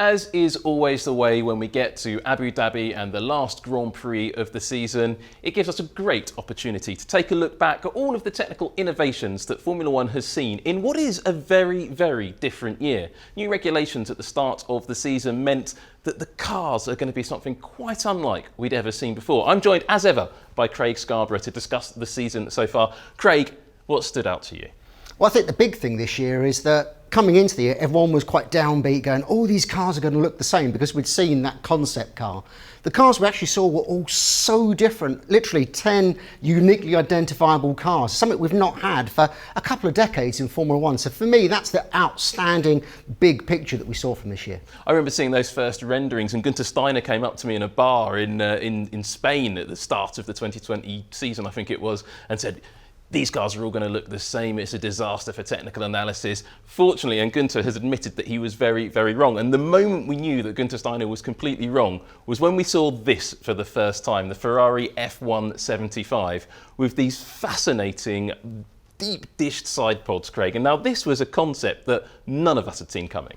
As is always the way when we get to Abu Dhabi and the last Grand Prix of the season, it gives us a great opportunity to take a look back at all of the technical innovations that Formula One has seen in what is a very, very different year. New regulations at the start of the season meant that the cars are going to be something quite unlike we'd ever seen before. I'm joined, as ever, by Craig Scarborough to discuss the season so far. Craig, what stood out to you? Well, I think the big thing this year is that coming into the year, everyone was quite downbeat, going, all these cars are going to look the same, because we'd seen that concept car. The cars we actually saw were all so different, literally 10 uniquely identifiable cars, something we've not had for a couple of decades in Formula One. So for me, that's the outstanding big picture that we saw from this year. I remember seeing those first renderings, and Gunther Steiner came up to me in a bar in Spain at the start of the 2020 season, I think it was, and said, these cars are all going to look the same. It's a disaster for technical analysis. Fortunately, and Gunther has admitted that he was very, very wrong. And the moment we knew that Gunther Steiner was completely wrong was when we saw this for the first time, the Ferrari F175, with these fascinating deep dished side pods, Craig. And now this was a concept that none of us had seen coming.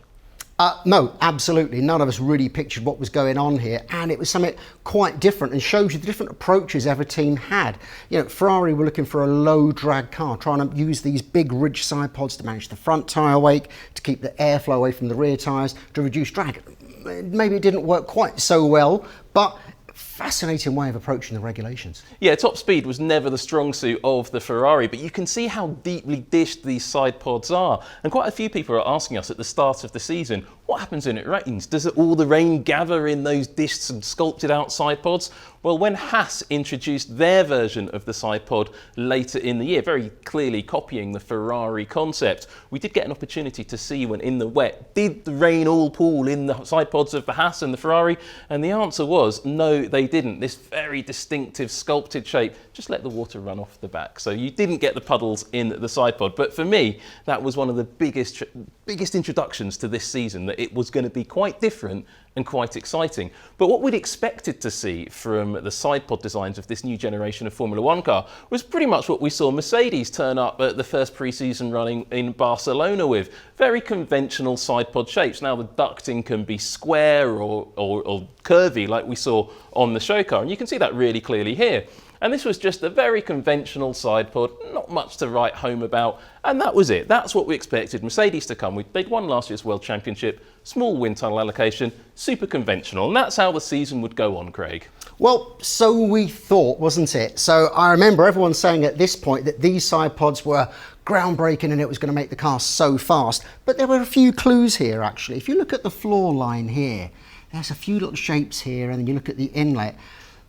No, absolutely. None of us really pictured what was going on here, and it was something quite different and shows you the different approaches every team had. You know, Ferrari were looking for a low drag car, trying to use these big ridge side pods to manage the front tyre wake, to keep the airflow away from the rear tyres, to reduce drag. Maybe it didn't work quite so well, but fascinating way of approaching the regulations. Yeah, top speed was never the strong suit of the Ferrari, but you can see how deeply dished these side pods are. And quite a few people are asking us at the start of the season, what happens when it rains? Does all the rain gather in those dished and sculpted out side pods? Well, when Haas introduced their version of the side pod later in the year, very clearly copying the Ferrari concept, we did get an opportunity to see when in the wet, did the rain all pool in the side pods of the Haas and the Ferrari? And the answer was, no, they didn't. This very distinctive sculpted shape just let the water run off the back. So you didn't get the puddles in the side pod. But for me, that was one of the biggest introductions to this season, that it was going to be quite different and quite exciting. But what we'd expected to see from the side pod designs of this new generation of Formula One car was pretty much what we saw Mercedes turn up at the first pre-season running in Barcelona with. Very conventional side pod shapes. Now the ducting can be square or curvy like we saw on the show car, and you can see that really clearly here. And this was just a very conventional side pod, not much to write home about, and that was it. That's what we expected Mercedes to come. They'd won last year's World Championship, small wind tunnel allocation, super conventional, and that's how the season would go on, Craig. Well, so we thought, wasn't it? So I remember everyone saying at this point that these side pods were groundbreaking and it was going to make the car so fast. But there were a few clues here, actually. If you look at the floor line here, there's a few little shapes here, and then you look at the inlet.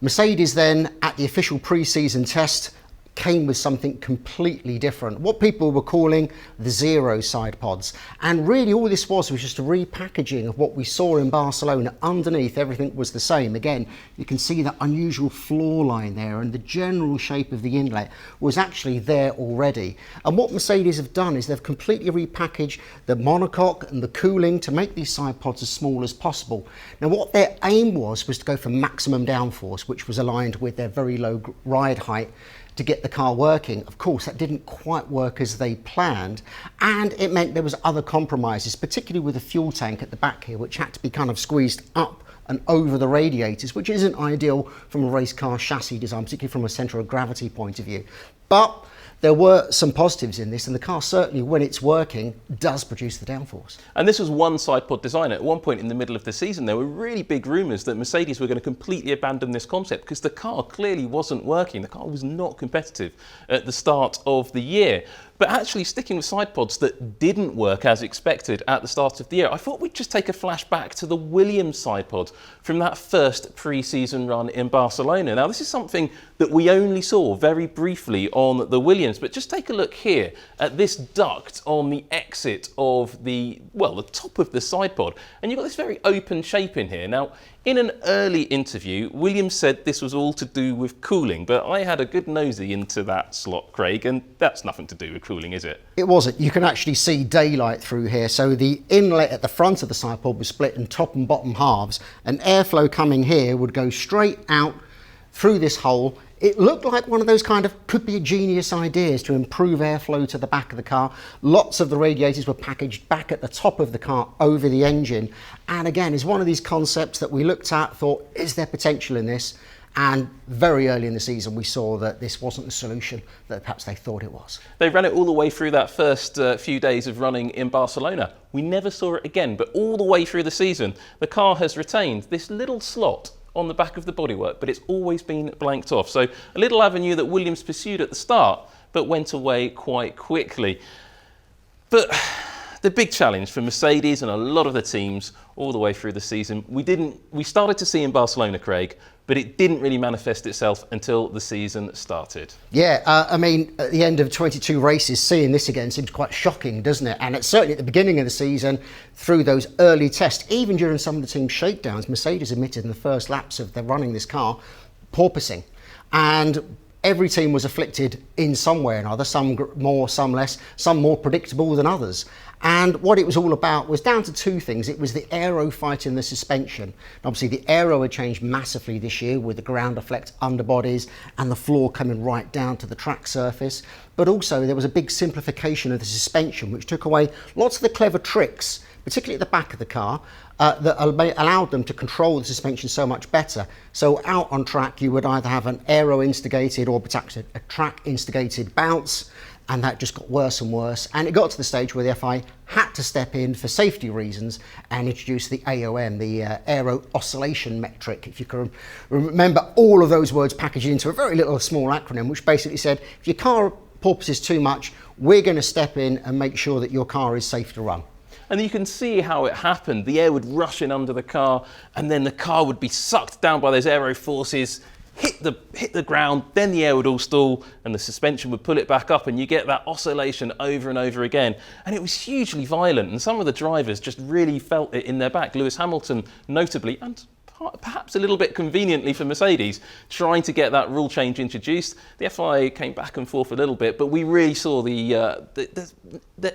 Mercedes then, at the official pre-season test, came with something completely different, what people were calling the zero side pods. And really all this was just a repackaging of what we saw in Barcelona. Underneath, everything was the same. Again, you can see that unusual floor line there, and the general shape of the inlet was actually there already. And what Mercedes have done is they've completely repackaged the monocoque and the cooling to make these side pods as small as possible. Now what their aim was to go for maximum downforce, which was aligned with their very low ride height, to get the car working. Of course, that didn't quite work as they planned, and it meant there was other compromises, particularly with the fuel tank at the back here, which had to be kind of squeezed up and over the radiators, which isn't ideal from a race car chassis design, particularly from a centre of gravity point of view. But there were some positives in this, and the car certainly, when it's working, does produce the downforce. And this was one side pod design. At one point in the middle of the season, there were really big rumours that Mercedes were going to completely abandon this concept because the car clearly wasn't working. The car was not competitive at the start of the year. But actually sticking with side pods that didn't work as expected at the start of the year, I thought we'd just take a flashback to the Williams side pod from that first pre-season run in Barcelona. Now, this is something that we only saw very briefly on the Williams, but just take a look here at this duct on the exit of the top of the side pod. And you've got this very open shape in here. Now, in an early interview, Williams said this was all to do with cooling, but I had a good nosy into that slot, Craig, and that's nothing to do with cooling, is it? It wasn't. You can actually see daylight through here. So the inlet at the front of the side pod was split in top and bottom halves, and airflow coming here would go straight out through this hole. It looked like one of those kind of could be a genius ideas to improve airflow to the back of the car. Lots of the radiators were packaged back at the top of the car over the engine. And again, is one of these concepts that we looked at, thought, is there potential in this? And very early in the season, we saw that this wasn't the solution that perhaps they thought it was. They ran it all the way through that first few days of running in Barcelona. We never saw it again, but all the way through the season, the car has retained this little slot on the back of the bodywork, but it's always been blanked off. So a little avenue that Williams pursued at the start, but went away quite quickly. But the big challenge for Mercedes and a lot of the teams all the way through the season, we started to see in Barcelona, Craig, but it didn't really manifest itself until the season started. Yeah, I mean, at the end of 22 races, seeing this again seems quite shocking, doesn't it? And it's certainly at the beginning of the season, through those early tests, even during some of the team shakedowns, Mercedes admitted in the first laps of their running this car, porpoising. And every team was afflicted in some way or another, some more, some less, some more predictable than others. And what it was all about was down to two things. It was the aero fighting the suspension. Obviously, the aero had changed massively this year with the ground effect underbodies and the floor coming right down to the track surface. But also, there was a big simplification of the suspension, which took away lots of the clever tricks, particularly at the back of the car, that allowed them to control the suspension so much better. So out on track, you would either have an aero-instigated or a track-instigated bounce, and that just got worse and worse. And it got to the stage where the FIA had to step in for safety reasons and introduce the AOM, the Aero Oscillation Metric. If you can remember all of those words packaged into a very little small acronym, which basically said, if your car porpoises too much, we're going to step in and make sure that your car is safe to run. And you can see how it happened. The air would rush in under the car, and then the car would be sucked down by those aero forces, hit the ground, then the air would all stall and the suspension would pull it back up, and you get that oscillation over and over again. And it was hugely violent, and some of the drivers just really felt it in their back. Lewis Hamilton notably, and perhaps a little bit conveniently for Mercedes, trying to get that rule change introduced. The FIA came back and forth a little bit, but we really saw the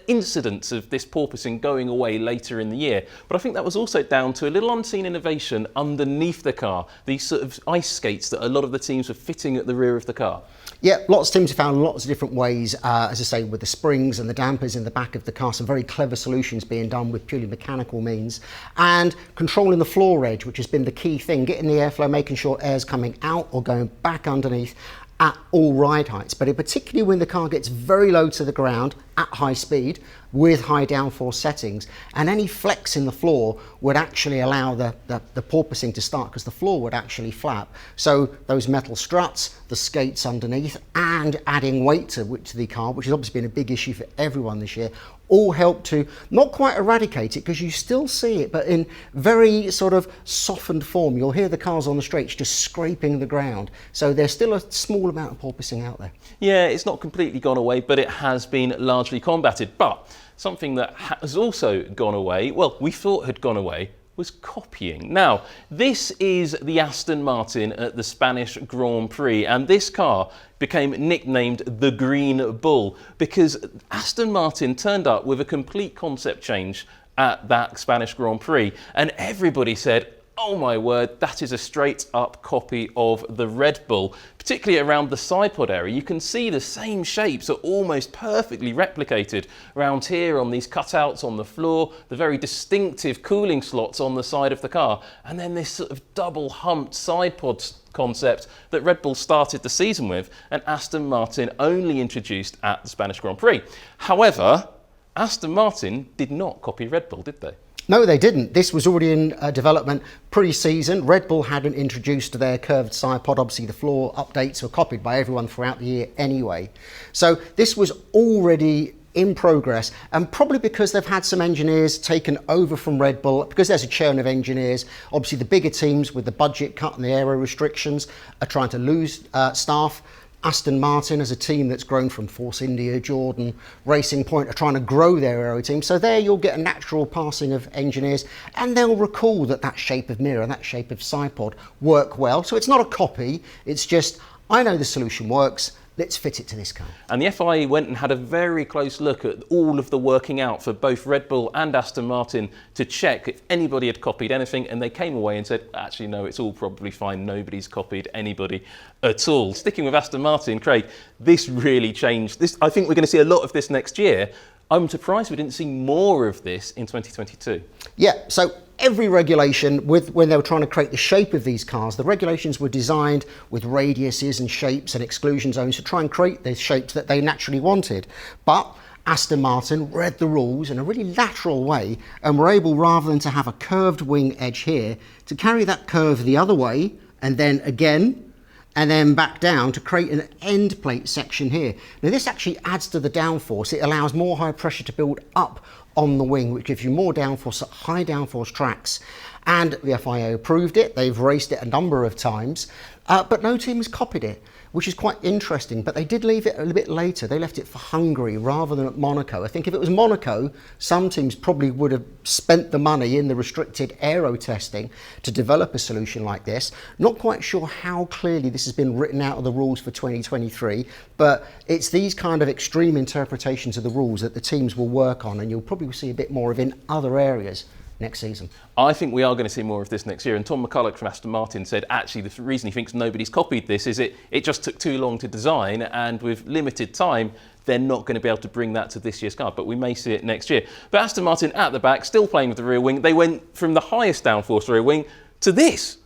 incidents of this porpoising going away later in the year. But I think that was also down to a little unseen innovation underneath the car, these sort of ice skates that a lot of the teams were fitting at the rear of the car. Yeah, lots of teams have found lots of different ways, as I say, with the springs and the dampers in the back of the car, some very clever solutions being done with purely mechanical means, and controlling the floor edge, which has been the key thing, getting the airflow, making sure air's coming out or going back underneath at all ride heights, but particularly when the car gets very low to the ground at high speed with high downforce settings, and any flex in the floor would actually allow the porpoising to start, because the floor would actually flap. So those metal struts, the skates underneath, and adding weight to the car, which has obviously been a big issue for everyone this year, all help to not quite eradicate it, because you still see it, but in very sort of softened form. You'll hear the cars on the straights just scraping the ground. So there's still a small amount of porpoising out there. Yeah, it's not completely gone away, but it has been largely combated. But something that has also gone away, well, we thought had gone away, was copying. Now, this is the Aston Martin at the Spanish Grand Prix, and this car became nicknamed the Green Bull because Aston Martin turned up with a complete concept change at that Spanish Grand Prix, and everybody said, oh my word, that is a straight up copy of the Red Bull, particularly around the side pod area. You can see the same shapes are almost perfectly replicated around here on these cutouts on the floor, the very distinctive cooling slots on the side of the car, and then this sort of double humped side pod concept that Red Bull started the season with and Aston Martin only introduced at the Spanish Grand Prix. However, Aston Martin did not copy Red Bull, did they? No, they didn't. This was already in development pre-season. Red Bull hadn't introduced their curved side pod. Obviously, the floor updates were copied by everyone throughout the year anyway. So this was already in progress, and probably because they've had some engineers taken over from Red Bull, because there's a churn of engineers. Obviously, the bigger teams with the budget cut and the aero restrictions are trying to lose staff. Aston Martin, as a team that's grown from Force India, Jordan, Racing Point, are trying to grow their aero team. So there you'll get a natural passing of engineers, and they'll recall that shape of mirror and that shape of side pod work well. So it's not a copy, it's just, I know the solution works, let's fit it to this car. And the FIA went and had a very close look at all of the working out for both Red Bull and Aston Martin to check if anybody had copied anything, and they came away and said, actually, no, it's all probably fine. Nobody's copied anybody at all. Sticking with Aston Martin, Craig, this really changed. I think we're going to see a lot of this next year. I'm surprised we didn't see more of this in 2022. Yeah, so every regulation, when they were trying to create the shape of these cars, the regulations were designed with radiuses and shapes and exclusion zones to try and create the shapes that they naturally wanted. But Aston Martin read the rules in a really lateral way and were able, rather than to have a curved wing edge here, to carry that curve the other way and then again and then back down to create an end plate section here. Now this actually adds to the downforce. It allows more high pressure to build up on the wing, which gives you more downforce at high downforce tracks. And the FIA approved it. They've raced it a number of times, but no team has copied it, which is quite interesting. But they did leave it a little bit later. They left it for Hungary rather than at Monaco. I think if it was Monaco, some teams probably would have spent the money in the restricted aero testing to develop a solution like this. Not quite sure how clearly this has been written out of the rules for 2023, but it's these kind of extreme interpretations of the rules that the teams will work on, and you'll probably see a bit more of in other areas next season. I think we are going to see more of this next year. And Tom McCulloch from Aston Martin said actually the reason he thinks nobody's copied this is it just took too long to design, and with limited time they're not going to be able to bring that to this year's car, but we may see it next year. But Aston Martin at the back, still playing with the rear wing. They went from the highest downforce rear wing to this.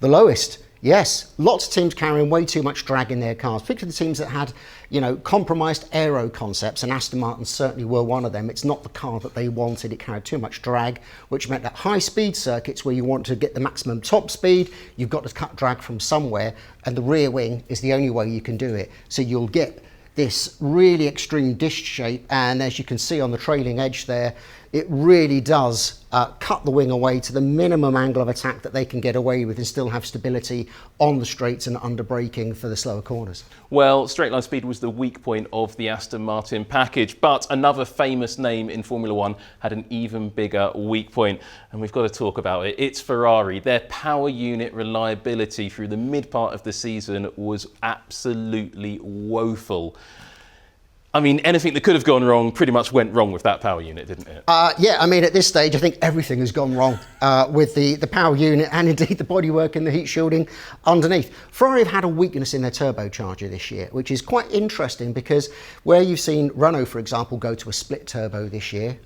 The lowest. Yes, lots of teams carrying way too much drag in their cars, particularly the teams that had, compromised aero concepts, and Aston Martin certainly were one of them. It's not the car that they wanted. It carried too much drag, which meant that high-speed circuits where you want to get the maximum top speed, you've got to cut drag from somewhere, and the rear wing is the only way you can do it. So you'll get this really extreme disc shape, and as you can see on the trailing edge there, it really does cut the wing away to the minimum angle of attack that they can get away with and still have stability on the straights and under braking for the slower corners. Well, straight line speed was the weak point of the Aston Martin package, but another famous name in Formula One had an even bigger weak point, and we've got to talk about it. It's Ferrari. Their power unit reliability through the mid part of the season was absolutely woeful. I mean, anything that could have gone wrong pretty much went wrong with that power unit, didn't it? Yeah, I mean, at this stage, I think everything has gone wrong with the power unit and indeed the bodywork and the heat shielding underneath. Ferrari have had a weakness in their turbocharger this year, which is quite interesting because where you've seen Renault, for example, go to a split turbo this year,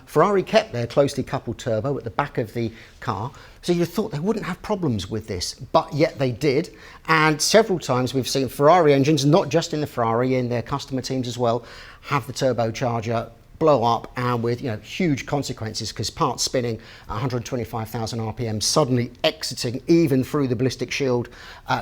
Ferrari kept their closely coupled turbo at the back of the car. So you thought they wouldn't have problems with this, but yet they did. And several times we've seen Ferrari engines, not just in the Ferrari, in their customer teams as well, have the turbocharger blow up, and with huge consequences, because parts spinning at 125,000 RPM suddenly exiting even through the ballistic shield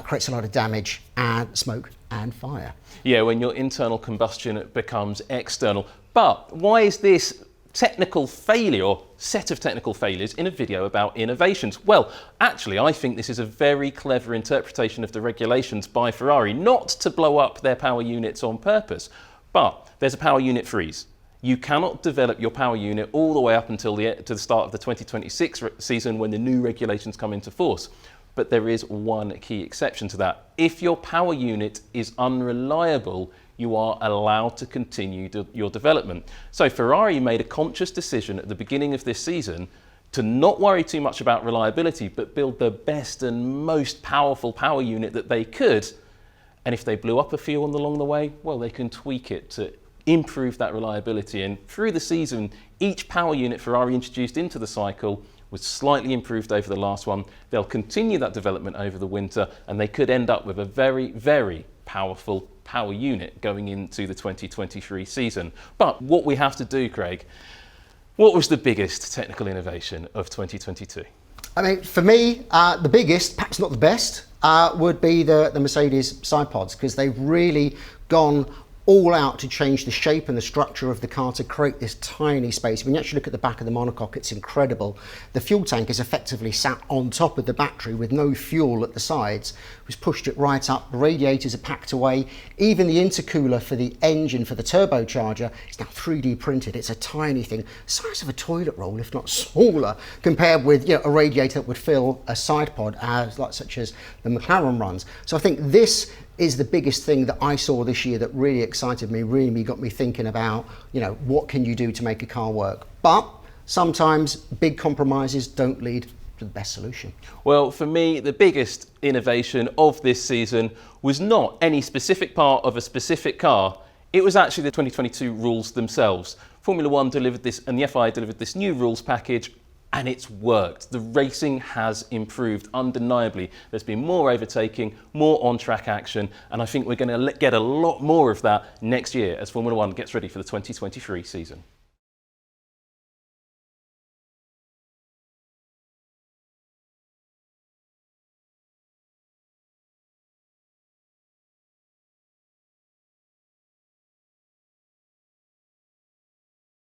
creates a lot of damage and smoke and fire. Yeah, when your internal combustion becomes external. But why is this technical failure or set of technical failures in a video about innovations? Well, actually, I think this is a very clever interpretation of the regulations by Ferrari, not to blow up their power units on purpose, but there's a power unit freeze. You cannot develop your power unit all the way up until to the start of the 2026 season when the new regulations come into force. But there is one key exception to that. If your power unit is unreliable, you are allowed to continue your development. So Ferrari made a conscious decision at the beginning of this season to not worry too much about reliability, but build the best and most powerful power unit that they could. And if they blew up a few along the way, well, they can tweak it to improve that reliability. And through the season, each power unit Ferrari introduced into the cycle was slightly improved over the last one. They'll continue that development over the winter, and they could end up with a very, very powerful power unit going into the 2023 season. But what we have to do, Craig, what was the biggest technical innovation of 2022? I mean, for me, the biggest, perhaps not the best, would be the Mercedes side pods, because they've really gone all out to change the shape and the structure of the car to create this tiny space. When you actually look at the back of the monocoque, it's incredible. The fuel tank is effectively sat on top of the battery with no fuel at the sides. We've pushed it right up, the radiators are packed away. Even the intercooler for the engine, for the turbocharger, is now 3D printed. It's a tiny thing, size of a toilet roll, if not smaller, compared with a radiator that would fill a side pod, such as the McLaren runs. So I think this is the biggest thing that I saw this year that really excited me, really got me thinking about, what can you do to make a car work? But sometimes big compromises don't lead to the best solution. Well, for me, the biggest innovation of this season was not any specific part of a specific car. It was actually the 2022 rules themselves. Formula One delivered this, and the FIA delivered this new rules package, and it's worked. The racing has improved undeniably. There's been more overtaking, more on-track action, and I think we're going to get a lot more of that next year as Formula One gets ready for the 2023 season.